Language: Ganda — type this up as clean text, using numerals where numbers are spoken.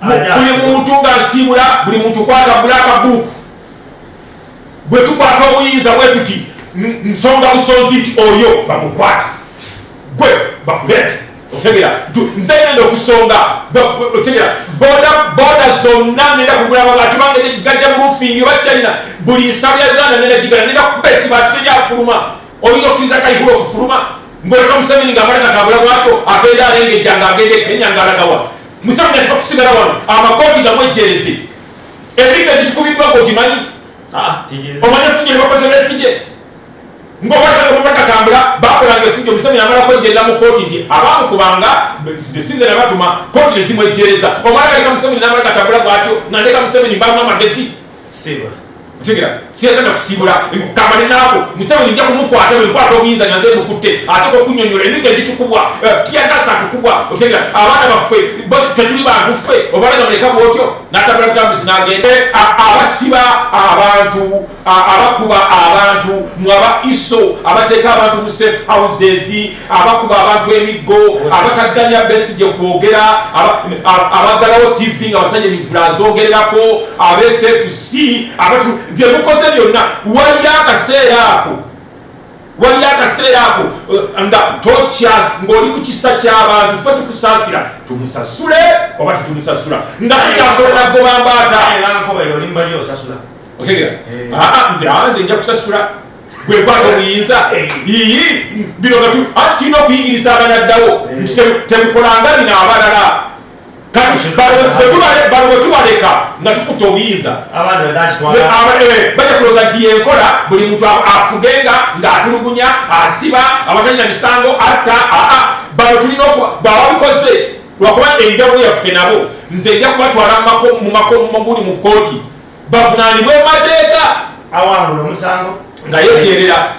buli muntu ng'asiibula buli muntu kwata bulaka book bwe tukwata obuyinza bwe tuti nsonga busonzi nti oyo bamukwata gwe bakuleeta otegera nze ngenda okusonga otegera boda zonna ngenda kugula abantu bange gajja mu rufingi oba China buli nsalo ya Uganda ngenda gigala ngenda kubeti bati teryafuluma oyinza okkiriza Kayihura okufuluma ng'oleka Museveni ng'amala katambula bwatyo agenda alengejja ng'agenda e Kenya ng'alagawa Museveni ati bakusigala wano amakooti gamwejjereze ebiga gitukubiddwa ng'ogimanyi omanyi efunjo ne bakoze Besigye ng'obatakatambula bakolanga efunjo Museveni amala kwejjerera mu kooti nti abamukubanga sinze ne batuma kooti ne zimwejjereza omala galeka Museveni n'amala katambula bwatyo nandeka Museveni mbamu amagezi otegera siyagenda kusiibula kambale naako Museveni nja kumukwata bwenkwata obuyinza nga nze bukutte ate okunyonyola emika egitukubwa tiyagasa atukubwa otegera abaana baffe tetuli bantu ffe obalaga muleka bwotyo n'atambula butambuzi n'agenda abasiba abantu abakuba abantu mwaba iso abateeka abantu mu safe houses abakuba abantu emiggo abakaziganya Besigye kwogera abaggalawo TV nga basajja emivula azoogererako ab'SFC abatu bye mukoze byonna waliyo akaseera ako nga tokya ng'oli ku kisa ky'abantu ffe tukusaasira tumusasule oba tetumusasula nga tukyasobola goba mbaata otegera nze nja kusasula gwekwata obuyinza bino ati tulina okuyigiriza abanaddawo nti temukolanga bino abalala bano bwe tubaleka nga tukuta obuyinza bajja kulooza nti yenkola buli muntu afugenga ng'atulugunya asiba abatalina misango atta bano tulina babikoze lwakuba enjawulo yaffe nabo nze nja kubatwala mu muli mu kooti bavunaanibwe mu mateeka awangula omusango nga yeeterera